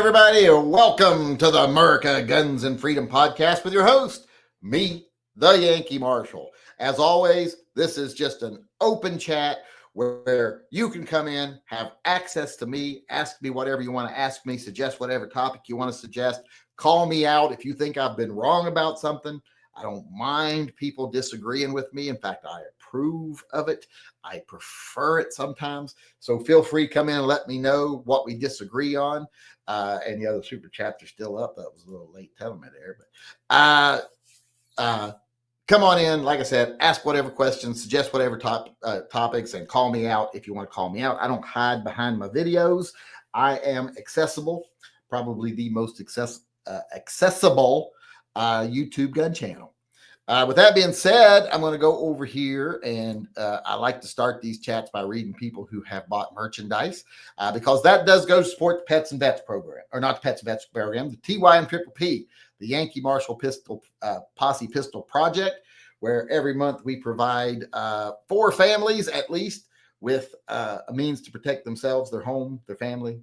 everybody. Welcome to the MURCA Guns and Freedom podcast with your host, me, the Yankee Marshal. As always, this is just an open chat where you can come in, have access to me, ask me whatever you want to ask me, suggest whatever topic you want to suggest, call me out if you think I've been wrong about something. I don't mind people disagreeing with me. In fact, I approve of it. I prefer it sometimes. So feel free to come in and let me know what we disagree on. And the other super chats are still up. That was a little late telling me there. But come on in. Like I said, ask whatever questions, suggest whatever topics, and call me out if you want to call me out. I don't hide behind my videos. I am accessible, probably the most accessible YouTube gun channel. With that being said, I'm going to go over here, and I like to start these chats by reading people who have bought merchandise because that does go to support the Pets and Vets program, or not the Pets and Vets program, the TYMP, the Yankee Marshal Pistol Posse Pistol Project, where every month we provide 4 families at least with a means to protect themselves, their home, their family,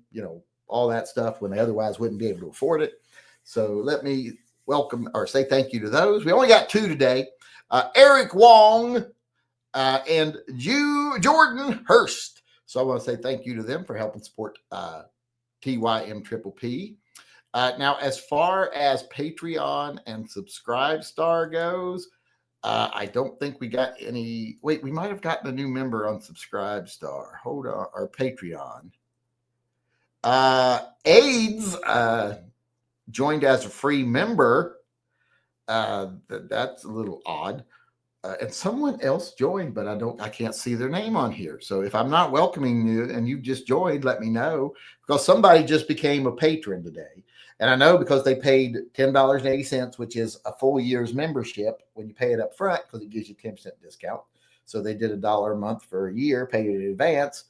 all that stuff when they otherwise wouldn't be able to afford it. So let me welcome or say thank you to those. We only got 2 today. Eric Wong and Jordan Hurst. So I want to say thank you to them for helping support TYMP. Now, as far as Patreon and Subscribe Star goes, I don't think we got any. Wait, we might have gotten a new member on Subscribe Star. Hold on, or Patreon. AIDS joined as a free member. That's a little odd. And someone else joined, but I can't see their name on here. So if I'm not welcoming you and you just joined, let me know, because somebody just became a patron today. And I know because they paid $10.80, which is a full year's membership when you pay it up front, because it gives you 10% discount. So they did $1 a month for a year, paid it in advance.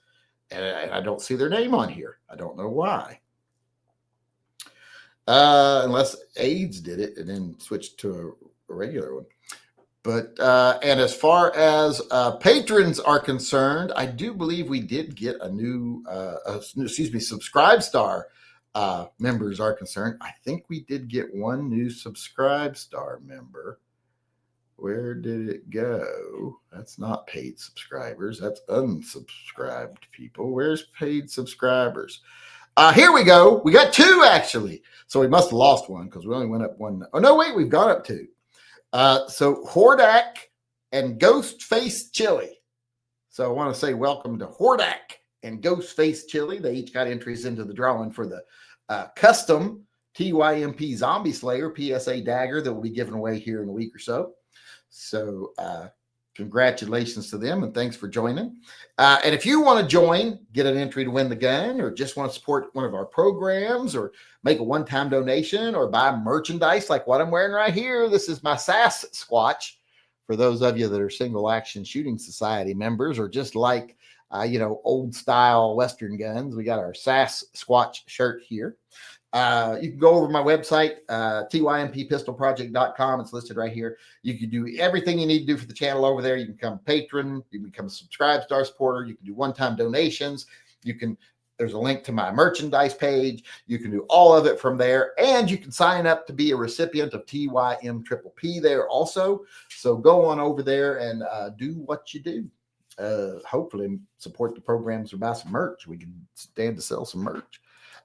And I don't see their name on here. I don't know why. Unless AIDS did it and then switched to a regular one. But and as far as patrons are concerned, I do believe we did get a new, Subscribe Star members are concerned. I think we did get one new Subscribe Star member. Where did it go? That's not paid subscribers. That's unsubscribed people. Where's paid subscribers? Here we go. We got 2 actually. So we must have lost one because we only went up 1. Oh, no, wait, we've gone up 2. So Hordak and Ghostface Chili. So I want to say welcome to Hordak and Ghostface Chili. They each got entries into the drawing for the custom TYMP Zombie Slayer PSA dagger that will be given away here in a week or so. So congratulations to them, and thanks for joining. And if you want to join, get an entry to win the gun, or just want to support one of our programs, or make a one-time donation, or buy merchandise like what I'm wearing right here. This is my SAS Squatch for those of you that are Single Action Shooting Society members, or just like, old style Western guns. We got our SAS Squatch shirt here. You can go over my website, tympistolproject.com. It's listed right here. You can do everything you need to do for the channel over there. You can become a patron. You can become a Subscribe Star supporter. You can do one-time donations. There's a link to my merchandise page. You can do all of it from there. And you can sign up to be a recipient of TYMP there also. So go on over there and do what you do. Hopefully support the programs or buy some merch. We can stand to sell some merch.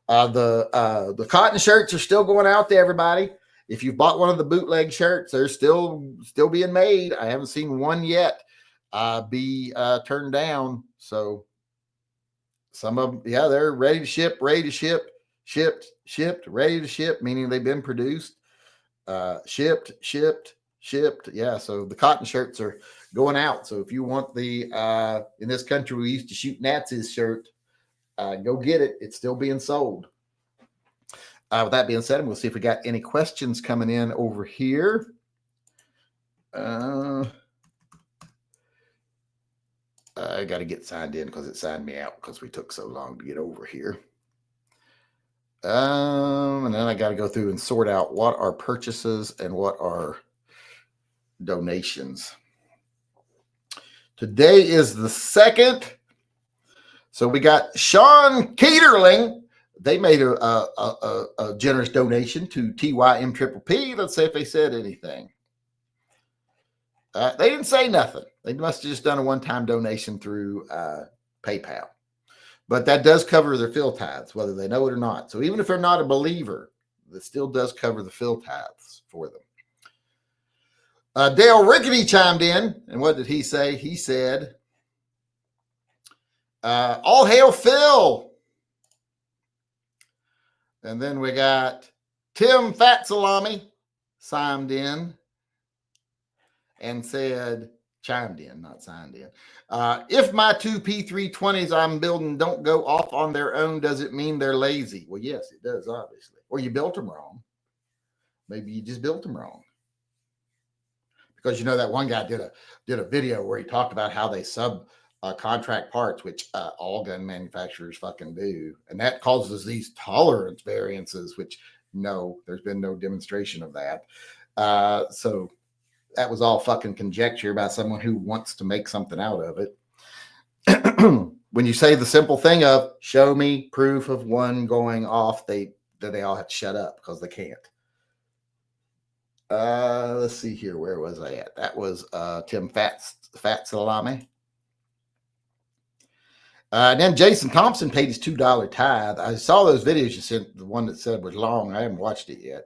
The cotton shirts are still going out to everybody. If you've bought one of the bootleg shirts, they're still being made. I haven't seen one yet be turned down. So some of them, they're ready to ship, shipped, ready to ship, meaning they've been produced, shipped. Yeah. So the cotton shirts are going out. So if you want the, in this country, we used to shoot Nazis shirt, go get it. It's still being sold. With that being said, we'll see if we got any questions coming in over here. I got to get signed in because it signed me out because we took so long to get over here. And then I got to go through and sort out what are purchases and what are donations. Today is the 2nd. So we got Sean Caterling they made a generous donation to TYMP. Let's see if they said anything. They didn't say nothing. They must have just done a one-time donation through PayPal. But that does cover their fill tithes, whether they know it or not. So even if they're not a believer, that still does cover the fill tithes for them. Dale Rickety chimed in, and what did he say? He said, all hail Phil. And then we got Tim Fat Salami chimed in and said, chimed in, not signed in. If my two P320s I'm building don't go off on their own, does it mean they're lazy? Well, yes, it does, obviously. Or you built them wrong. Maybe you just built them wrong. Because you know that one guy did a video where he talked about how they contract parts, which all gun manufacturers fucking do, and that causes these tolerance variances. Which no, there's been no demonstration of that. So that was all fucking conjecture by someone who wants to make something out of it. When you say the simple thing of show me proof of one going off, they all have to shut up because they can't. Let's see here. Where was I at? That was Tim Fat Salami. And then Jason Thompson paid his $2 tithe. I saw those videos you sent. The one that said was long. I haven't watched it yet.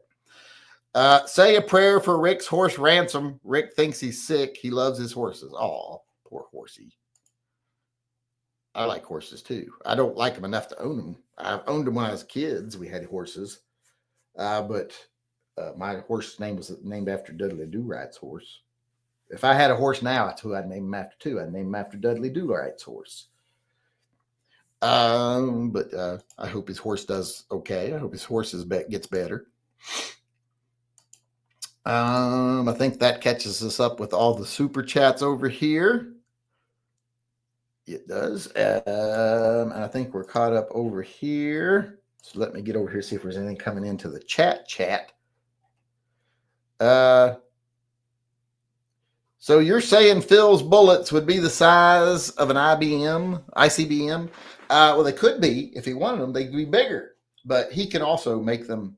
Say a prayer for Rick's horse Ransom. Rick thinks he's sick. He loves his horses. Oh, poor horsey. I like horses too. I don't like them enough to own them. I've owned them when I was kids. We had horses. But my horse's name was named after Dudley Do-Right's horse. If I had a horse now, that's who I'd name him after too. I'd name him after Dudley Do-Right's horse. But I hope his horse does okay. I hope his horse gets better. I think that catches us up with all the super chats over here. It does. And I think we're caught up over here. So let me get over here, see if there's anything coming into the chat. So you're saying Phil's bullets would be the size of an ICBM? Well, they could be. If he wanted them, they could be bigger. But he can also make them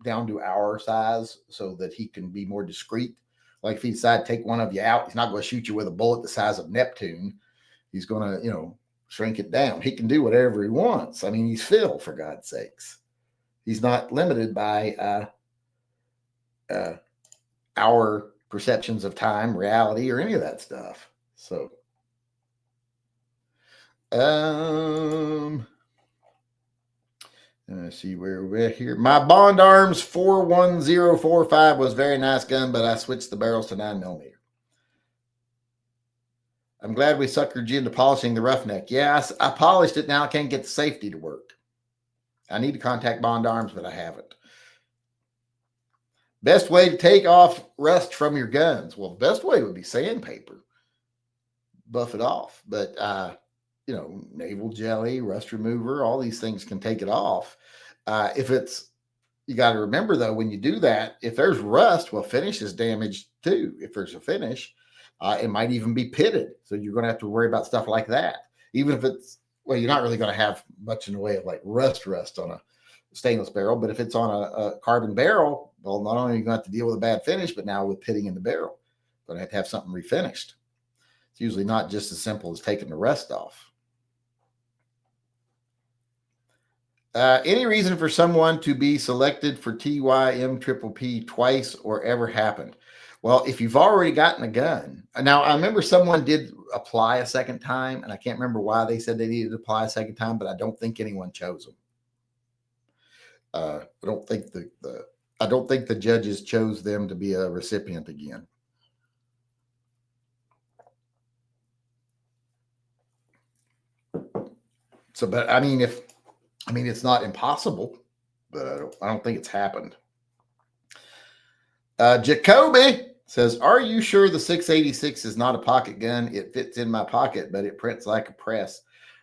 down to our size so that he can be more discreet. Like if he decides to take one of you out, he's not going to shoot you with a bullet the size of Neptune. He's going to, shrink it down. He can do whatever he wants. I mean, he's Phil, for God's sakes. He's not limited by our perceptions of time, reality, or any of that stuff. So, let's see where we're at here. My Bond Arms 41045 was a very nice gun, but I switched the barrels to 9mm. I'm glad we suckered you into polishing the roughneck. Yeah, I polished it. Now I can't get the safety to work. I need to contact Bond Arms, but I haven't. Best way to take off rust from your guns. Well, the best way would be sandpaper. Buff it off. But, naval jelly, rust remover, all these things can take it off. You got to remember, though, when you do that, if there's rust, well, finish is damaged too. If there's a finish, it might even be pitted. So you're going to have to worry about stuff like that. Even if you're not really going to have much in the way of like rust on a stainless barrel, but if it's on a carbon barrel, well, not only are you going to have to deal with a bad finish, but now with pitting in the barrel, you're going to have something refinished. It's usually not just as simple as taking the rust off. Any reason for someone to be selected for TYMP twice or ever happened? Well, if you've already gotten a gun. Now, I remember someone did apply a second time, and I can't remember why they said they needed to apply a second time, but I don't think anyone chose them. I don't think the judges chose them to be a recipient again. So, but I mean, it's not impossible, but I don't think it's happened. Jacoby says, are you sure the 686 is not a pocket gun? It fits in my pocket, but it prints like a press.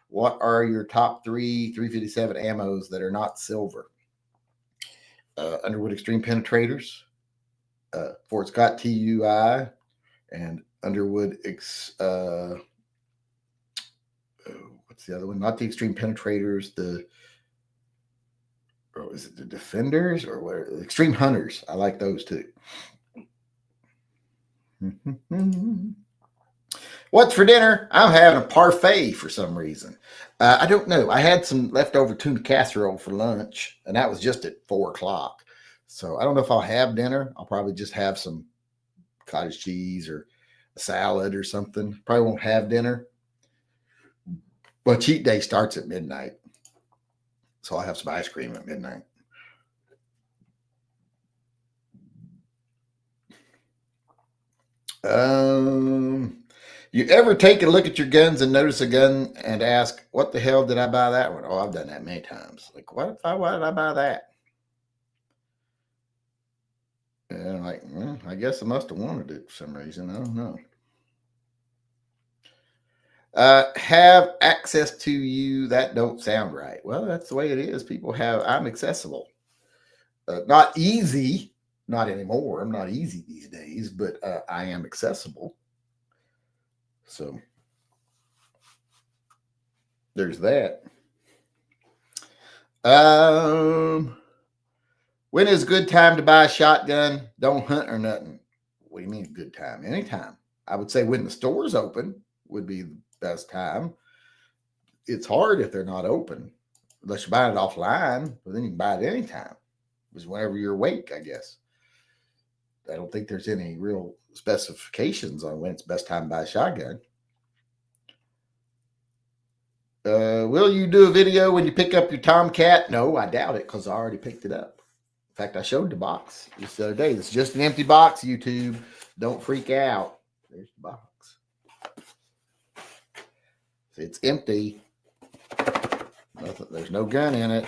What are your top 357 ammos that are not silver? Underwood Extreme Penetrators, Fort Scott TUI, and Underwood what's the other one? Not the Extreme Penetrators, the or is it the Defenders or what? Extreme Hunters. I like those too. What's for dinner? I'm having a parfait for some reason. I don't know. I had some leftover tuna casserole for lunch, and that was just at 4 o'clock. So I don't know if I'll have dinner. I'll probably just have some cottage cheese or a salad or something. Probably won't have dinner. Well, cheat day starts at midnight. So I'll have some ice cream at midnight. You ever take a look at your guns and notice a gun and ask, what the hell did I buy that one? Oh, I've done that many times. Like, why did I buy that? And I'm like, I guess I must have wanted it for some reason. I don't know. Have access to you. That don't sound right. Well, that's the way it is. People have, I'm accessible. Not easy, not anymore. I'm not easy these days, but I am accessible. So there's that. When is a good time to buy a shotgun? Don't hunt or nothing. What do you mean a good time? Anytime. I would say when the store's open would be the best time. It's hard if they're not open, unless you're buying it offline, but then you can buy it anytime. It's whenever you're awake, I guess. I don't think there's any real specifications on when it's best time to buy a shotgun. Will you do a video when you pick up your Tomcat? No, I doubt it because I already picked it up. In fact, I showed the box just the other day. It's just an empty box, YouTube. Don't freak out. There's the box. It's empty. Nothing, there's no gun in it.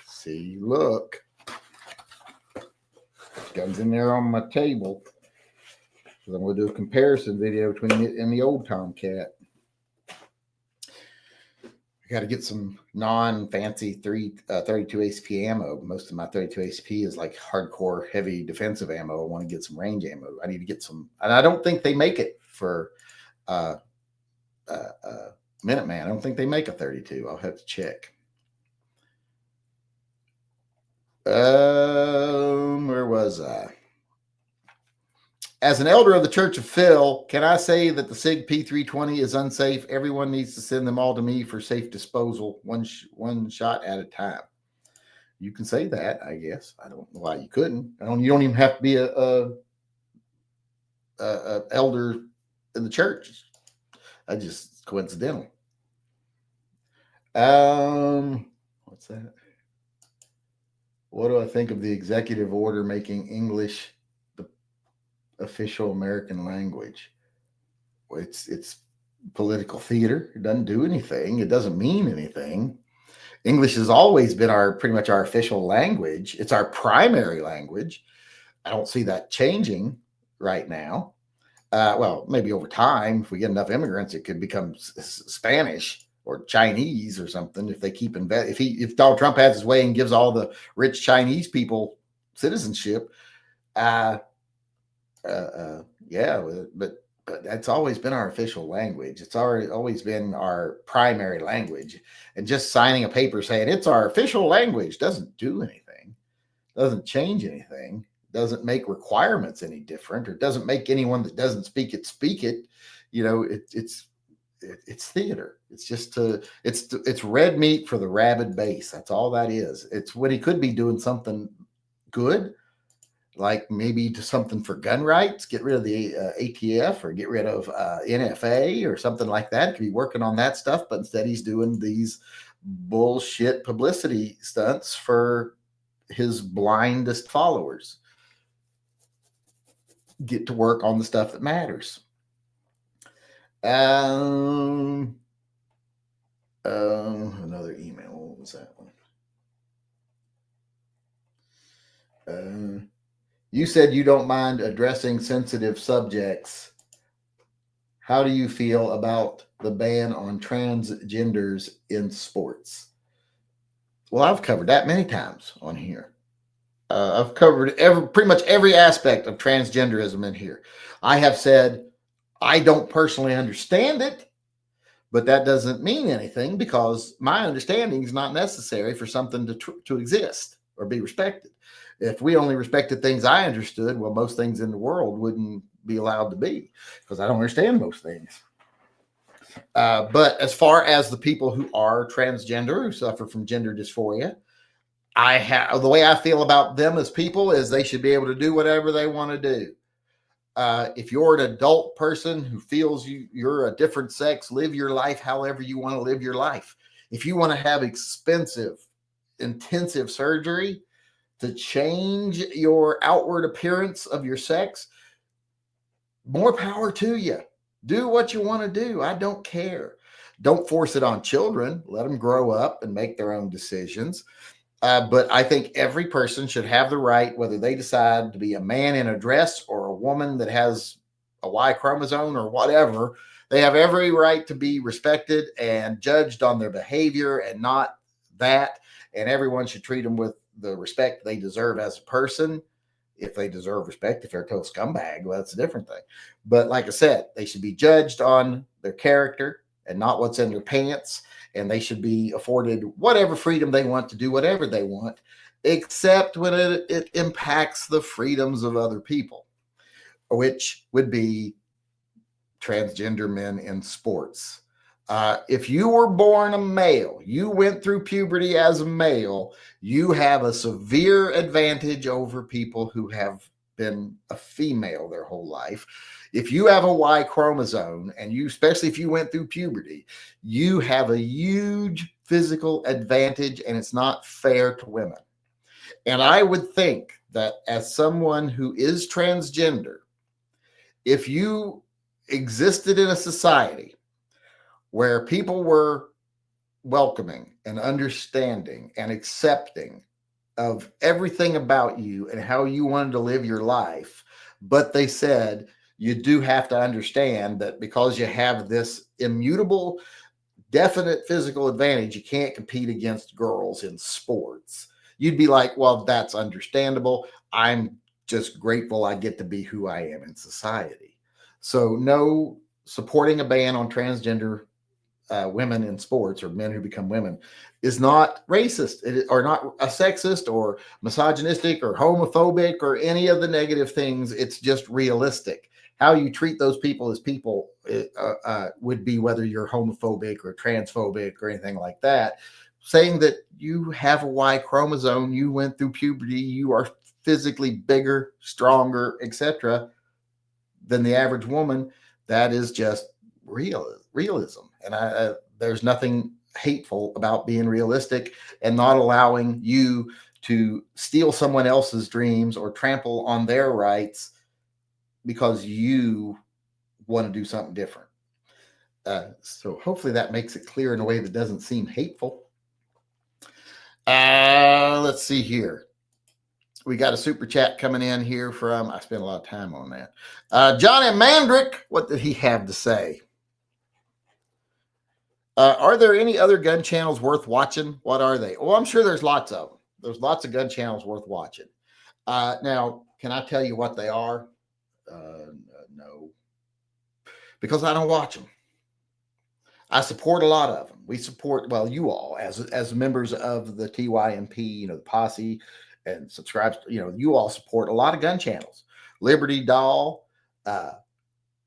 See, look. Gun's in there on my table. So I'm going to do a comparison video between it and the old Tomcat. I got to get some non-fancy 32 ACP ammo. Most of my 32 ACP is like hardcore heavy defensive ammo. I want to get some range ammo. I need to get some, and I don't think they make it for Minuteman. I don't think they make a 32. I'll have to check. Where was I? As an elder of the Church of Phil, can I say that the SIG P320 is unsafe? Everyone needs to send them all to me for safe disposal, one shot at a time. You can say that, I guess. I don't know why you couldn't. You don't even have to be a elder in the church. That's just coincidental. What's that? What do I think of the executive order making English the official American language? Well, it's political theater. It doesn't do anything. It doesn't mean anything. English has always been pretty much our official language. It's our primary language. I don't see that changing right now. Well, maybe over time, if we get enough immigrants, it could become Spanish or Chinese or something. If they keep if Donald Trump has his way and gives all the rich Chinese people citizenship, yeah, but that's always been our official language. It's always been our primary language. And just signing a paper saying it's our official language doesn't do anything, doesn't change anything, doesn't make requirements any different, or doesn't make anyone that doesn't speak it speak it. You know, it's theater. It's just it's red meat for the rabid base. That's all that is. It's when he could be doing something good, like maybe to something for gun rights, get rid of the ATF or get rid of NFA or something like that. Could be working on that stuff, but instead he's doing these bullshit publicity stunts for his blindest followers. Get to work on the stuff that matters. Another email. What was that one? You said you don't mind addressing sensitive subjects. How do you feel about the ban on transgenders in sports? Well, I've covered that many times on here. I've covered pretty much every aspect of transgenderism in here. I have said I don't personally understand it, But that doesn't mean anything, because my understanding is not necessary for something to exist or be respected. If we only respected things I understood, well, most things in the world wouldn't be allowed to be, because I don't understand most things. But as far as the people who are transgender, who suffer from gender dysphoria, the way I feel about them as people is they should be able to do whatever they want to do. If you're an adult person who feels you're a different sex, live your life however you want to live your life. If you want to have expensive, intensive surgery to change your outward appearance of your sex, more power to you. Do what you want to do. I don't care. Don't force it on children. Let them grow up and make their own decisions. But I think every person should have the right, whether they decide to be a man in a dress or a woman that has a Y chromosome or whatever, they have every right to be respected and judged on their behavior and not that. And everyone should treat them with the respect they deserve as a person. If they deserve respect, if they're a total scumbag, well, that's a different thing. But like I said, they should be judged on their character and not what's in their pants. And they should be afforded whatever freedom they want to do whatever they want, except when it impacts the freedoms of other people, which would be transgender men in sports. If you were born a male, you went through puberty as a male, you have a severe advantage over people who have been a female their whole life. If you have a Y chromosome, and you, especially if you went through puberty, you have a huge physical advantage, and it's not fair to women. And I would think that as someone who is transgender, if you existed in a society where people were welcoming and understanding and accepting of everything about you and how you wanted to live your life, but they said you do have to understand that because you have this immutable, definite physical advantage, you can't compete against girls in sports. You'd be like, well, that's understandable. I'm just grateful I get to be who I am in society. So no supporting a ban on transgender women in sports, or men who become women, is not racist, or not a sexist or misogynistic or homophobic or any of the negative things. It's just realistic. How you treat those people as people would be whether you're homophobic or transphobic or anything like that. Saying that you have a Y chromosome, you went through puberty, you are physically bigger, stronger, etc., than the average woman, that is just realism. And there's nothing hateful about being realistic and not allowing you to steal someone else's dreams or trample on their rights because you want to do something different. So hopefully that makes it clear in a way that doesn't seem hateful. Let's see here. We got a super chat coming in here from, I spent a lot of time on that. Johnny Mandrick, what did he have to say? Are there any other gun channels worth watching? What are they? Well, I'm sure there's lots of them. There's lots of gun channels worth watching. Now, can I tell you what they are? No, because I don't watch them. I support a lot of them. We support, well, you all as members of the TYMP, the posse, and subscribe. You all support a lot of gun channels: Liberty Doll,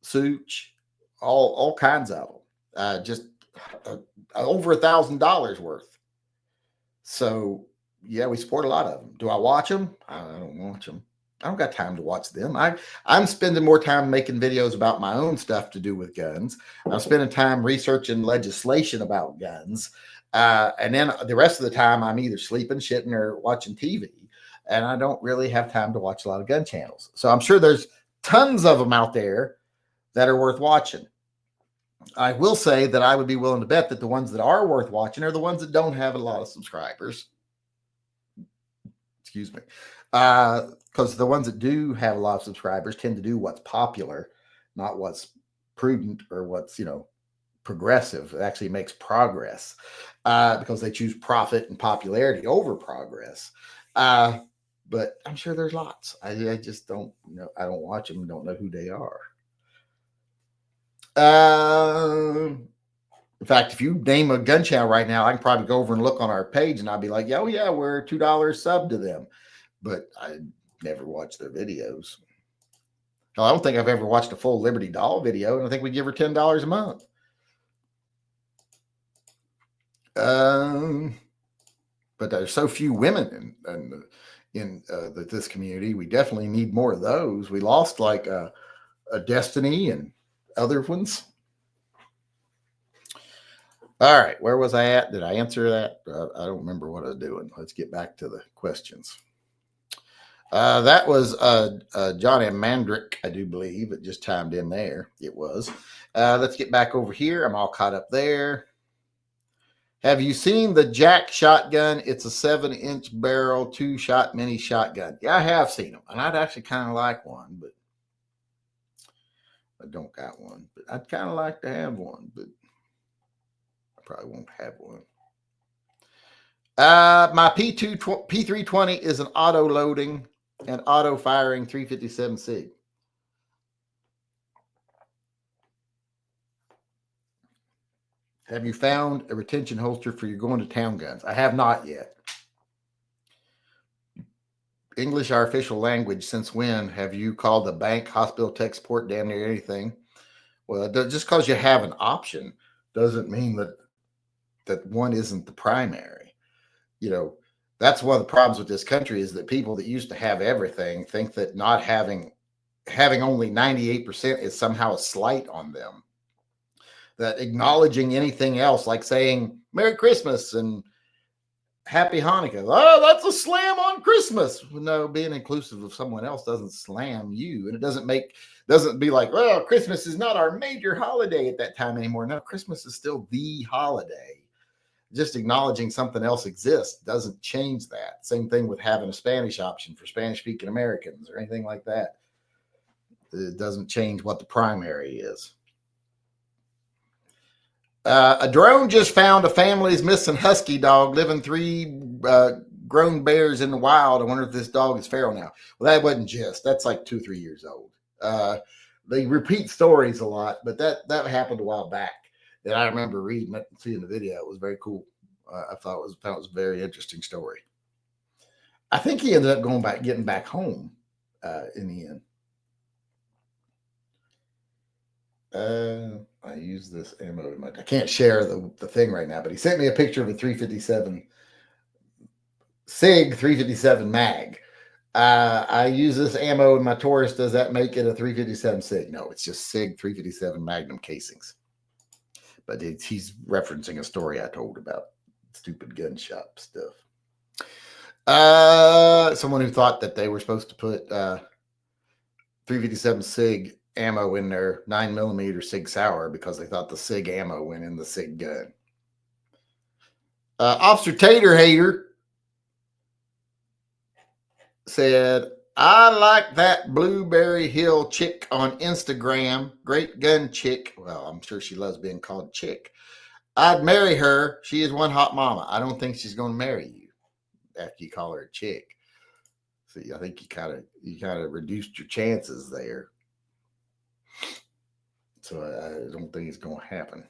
Such, all kinds of them. Just over $1,000 worth. So yeah, we support a lot of them. Do I watch them? I don't watch them. I don't got time to watch them. I'm spending more time making videos about my own stuff to do with guns. I'm spending time researching legislation about guns. And then the rest of the time, I'm either sleeping, shitting, or watching TV. And I don't really have time to watch a lot of gun channels. So I'm sure there's tons of them out there that are worth watching. I will say that I would be willing to bet that the ones that are worth watching are the ones that don't have a lot of subscribers. Excuse me. Because the ones that do have a lot of subscribers tend to do what's popular, not what's prudent or what's, progressive. It actually makes progress because they choose profit and popularity over progress. But I'm sure there's lots. I just don't, I don't watch them, don't know who they are. In fact, if you name a gun channel right now, I can probably go over and look on our page and I'll be like, oh yeah, we're $2 sub to them. But I never watch their videos. Hell, I don't think I've ever watched a full Liberty Doll video, and I think we give her $10 a month. But there's so few women in this community. We definitely need more of those. We lost like a Destiny and other ones. All right, where was I at? Did I answer that? I don't remember what I was doing. Let's get back to the questions. That was John M. Mandrick, I do believe. It just chimed in there. It was. Let's get back over here. I'm all caught up there. Have you seen the Jack shotgun? It's a 7-inch barrel, 2-shot mini shotgun. Yeah, I have seen them, and I'd actually kind of like one, but I don't got one. But I'd kind of like to have one, but I probably won't have one. My P320 is an auto loading and auto firing 357 SIG. Have you found a retention holster for your going to town guns? I have not yet. English, our official language. Since when have you called the bank, hospital, tech support, damn near anything? Well, just because you have an option doesn't mean that one isn't the primary. You know, that's one of the problems with this country is that people that used to have everything think that not having only 98% is somehow a slight on them. That acknowledging anything else, like saying Merry Christmas and Happy Hanukkah, oh, that's a slam on Christmas. No, being inclusive of someone else doesn't slam you, and it doesn't be like, well, Christmas is not our major holiday at that time anymore. No, Christmas is still the holiday. Just acknowledging something else exists doesn't change that. Same thing with having a Spanish option for Spanish-speaking Americans or anything like that. It doesn't change what the primary is. A drone just found a family's missing husky dog, living 3 grown bears in the wild. I wonder if this dog is feral now. Well, that wasn't just. That's like 2 or 3 years old. They repeat stories a lot, but that happened a while back. That I remember reading it and seeing the video. It was very cool. I thought it was a very interesting story. I think he ended up getting back home in the end. I use this ammo. I can't share the thing right now, but he sent me a picture of a 357 SIG 357 mag. I use this ammo in my Taurus. Does that make it a 357 SIG? No, it's just SIG 357 Magnum casings. But he's referencing a story I told about stupid gun shop stuff. Someone who thought that they were supposed to put 357 SIG ammo in their 9mm SIG Sauer because they thought the SIG ammo went in the SIG gun. Officer Tater Hater said, I like that Blueberry Hill chick on Instagram. Great gun chick. Well, I'm sure she loves being called chick. I'd marry her. She is one hot mama. I don't think she's going to marry you after you call her a chick. See, I think you kind of reduced your chances there. So I don't think it's going to happen.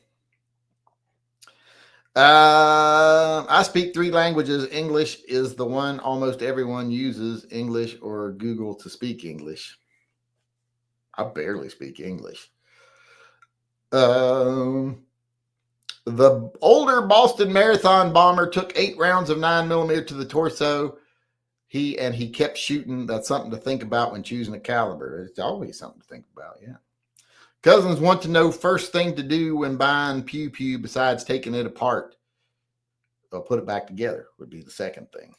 I speak 3 languages. English is the one almost everyone uses. English or Google to speak English. I barely speak English. The older Boston Marathon bomber took 8 rounds of 9mm to the torso. He kept shooting. That's something to think about when choosing a caliber. It's always something to think about, yeah. Cousins want to know first thing to do when buying pew pew besides taking it apart. They'll put it back together would be the second thing.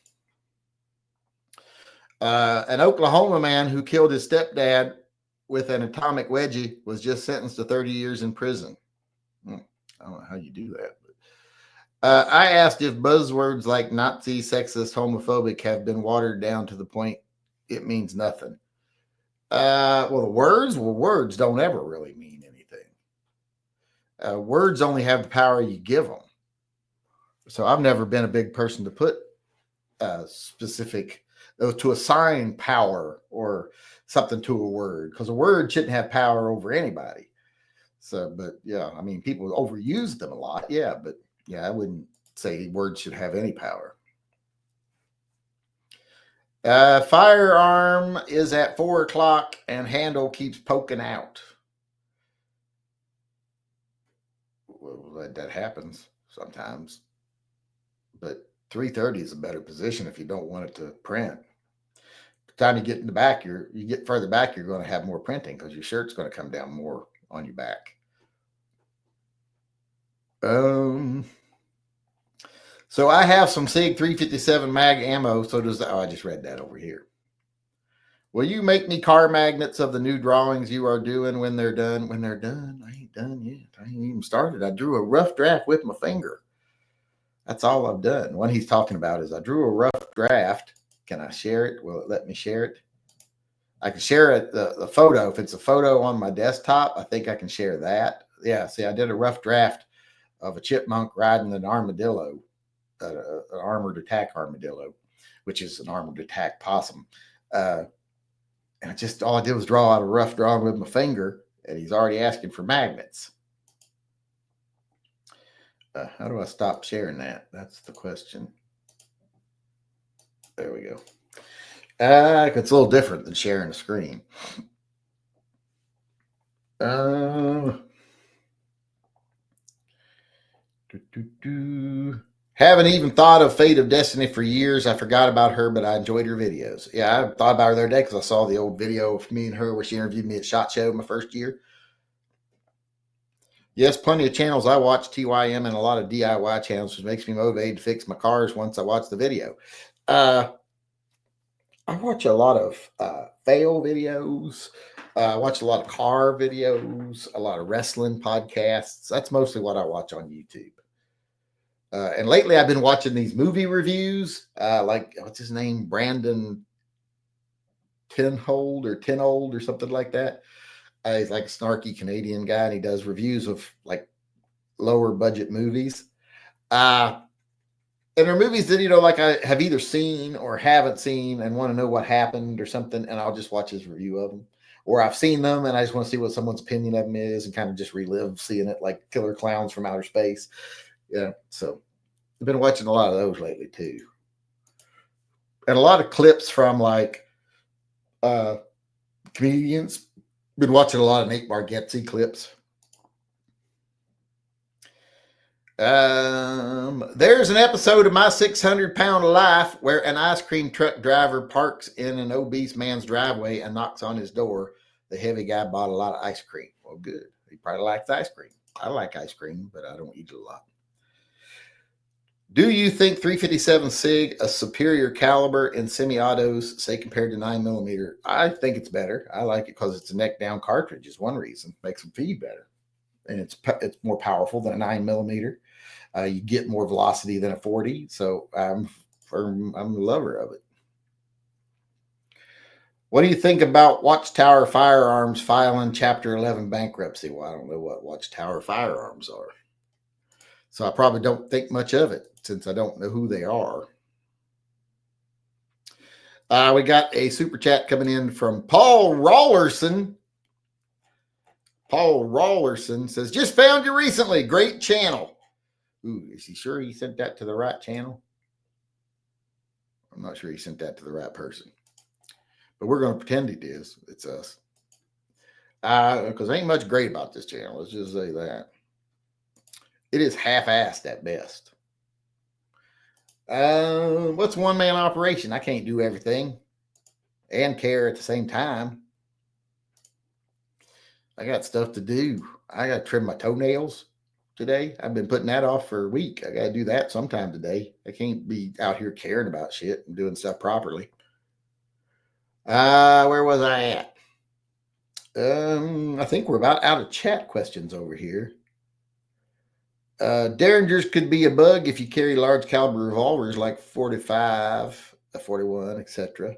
An Oklahoma man who killed his stepdad with an atomic wedgie was just sentenced to 30 years in prison. I don't know how you do that. But, I asked if buzzwords like Nazi, sexist, homophobic have been watered down to the point it means nothing. Well, words don't ever really mean anything. Words only have the power you give them. So I've never been a big person to put to assign power or something to a word, because a word shouldn't have power over anybody. So, but yeah, I mean, people overuse them a lot. Yeah, but yeah, I wouldn't say words should have any power. Firearm is at 4 o'clock and handle keeps poking out. Well, that happens sometimes, but 330 is a better position if you don't want it to print. By the time you get in the back, you get further back, you're going to have more printing because your shirt's going to come down more on your back. So I have some SIG 357 mag ammo. So does I just read that over here. Will you make me car magnets of the new drawings you are doing when they're done? When they're done? I ain't done yet. I ain't even started. I drew a rough draft with my finger. That's all I've done. What he's talking about is I drew a rough draft. Can I share it? Will it let me share it? I can share it, the photo. If it's a photo on my desktop, I think I can share that. Yeah, see, I did a rough draft of a chipmunk riding an armadillo, an armored attack armadillo, which is an armored attack possum. And all I did was draw out a rough drawing with my finger, and he's already asking for magnets. How do I stop sharing that? That's the question. There we go. It's a little different than sharing a screen. Haven't even thought of Fate of Destiny for years. I forgot about her, but I enjoyed her videos. Yeah, I thought about her the other day because I saw the old video of me and her where she interviewed me at SHOT Show my first year. Yes, plenty of channels. I watch TYM and a lot of DIY channels, which makes me motivated to fix my cars once I watch the video. I watch a lot of fail videos. I watch a lot of car videos, a lot of wrestling podcasts. That's mostly what I watch on YouTube. And lately I've been watching these movie reviews, like what's his name? Brandon Tinold or something like that. He's like a snarky Canadian guy, and he does reviews of like lower budget movies. And they're movies that, like I have either seen or haven't seen and want to know what happened or something, and I'll just watch his review of them. Or I've seen them and I just want to see what someone's opinion of them is and kind of just relive seeing it, like Killer Clowns from Outer Space. Yeah, so I've been watching a lot of those lately too. And a lot of clips from like comedians. Been watching a lot of Nate Bargatze clips. There's an episode of My 600-Pound Life where an ice cream truck driver parks in an obese man's driveway and knocks on his door. The heavy guy bought a lot of ice cream. Well, good. He probably likes ice cream. I like ice cream, but I don't eat it a lot. Do you think 357 SIG a superior caliber in semi-autos, say compared to 9mm? I think it's better. I like it because it's a neck down cartridge is one reason. Makes them feed better. And it's more powerful than a 9mm. You get more velocity than a 40. So I'm a lover of it. What do you think about Watchtower Firearms filing Chapter 11 bankruptcy? Well, I don't know what Watchtower Firearms are. So I probably don't think much of it since I don't know who they are. We got a super chat coming in from Paul Rawlerson. Paul Rawlerson says, just found you recently. Great channel. Ooh, is he sure he sent that to the right channel? I'm not sure he sent that to the right person. But we're going to pretend it is. It's us. Because there ain't much great about this channel. Let's just say that. It is half-assed at best. What's one-man operation? I can't do everything and care at the same time. I got stuff to do. I got to trim my toenails today. I've been putting that off for a week. I got to do that sometime today. I can't be out here caring about shit and doing stuff properly. Where was I at? I think we're about out of chat questions over here. Derringers could be a bug if you carry large caliber revolvers like 45, 41, etc.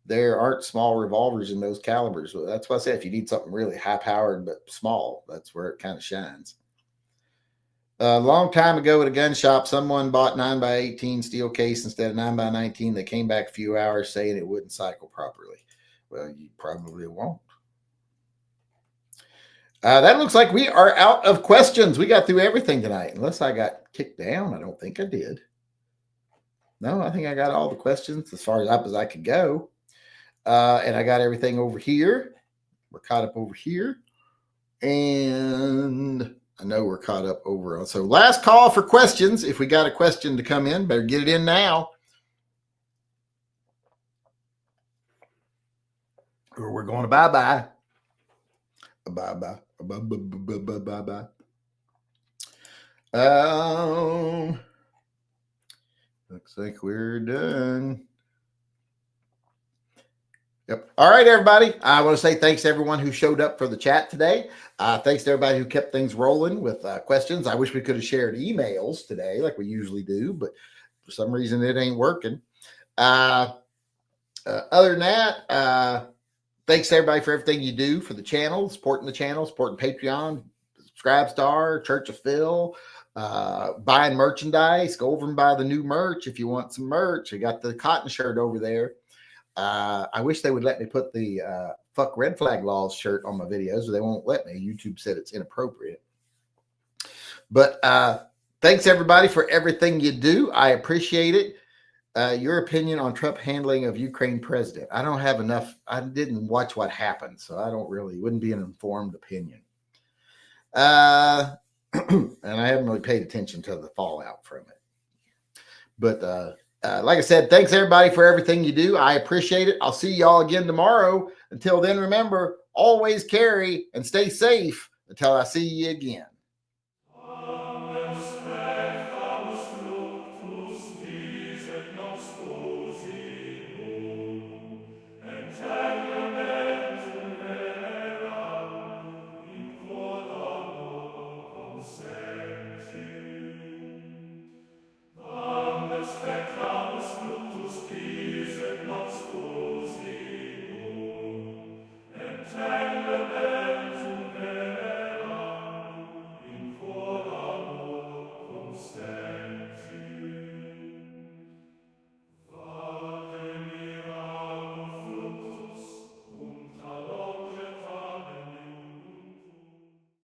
There aren't small revolvers in those calibers. Well, that's why I said if you need something really high powered but small, that's where it kind of shines. A long time ago at a gun shop, someone bought 9x18 steel case instead of 9x19. They came back a few hours saying it wouldn't cycle properly. Well, you probably won't. That looks like we are out of questions. We got through everything tonight, unless I got kicked down. I don't think I did. No, I think I got all the questions as far up as I could go. And I got everything over here. We're caught up over here. And I know we're caught up over. So last call for questions. If we got a question to come in, better get it in now. Or we're going to bye-bye. Bye-bye. Bye-bye. Looks like we're done. Yep. All right, everybody. I want to say thanks to everyone who showed up for the chat today. Thanks to everybody who kept things rolling with questions. I wish we could have shared emails today like we usually do, but for some reason it ain't working. Other than that, thanks to everybody for everything you do for the channel, supporting Patreon, Subscribe Star, Church of Phil, buying merchandise. Go over and buy the new merch if you want some merch. I got the cotton shirt over there. I wish they would let me put the fuck red flag laws shirt on my videos, but they won't let me. YouTube said it's inappropriate. But thanks everybody for everything you do. I appreciate it. Your opinion on Trump handling of Ukraine president. I don't have enough. I didn't watch what happened, so I wouldn't be an informed opinion. And I haven't really paid attention to the fallout from it. But like I said, thanks everybody for everything you do. I appreciate it. I'll see y'all again tomorrow. Until then, remember, always carry and stay safe until I see you again.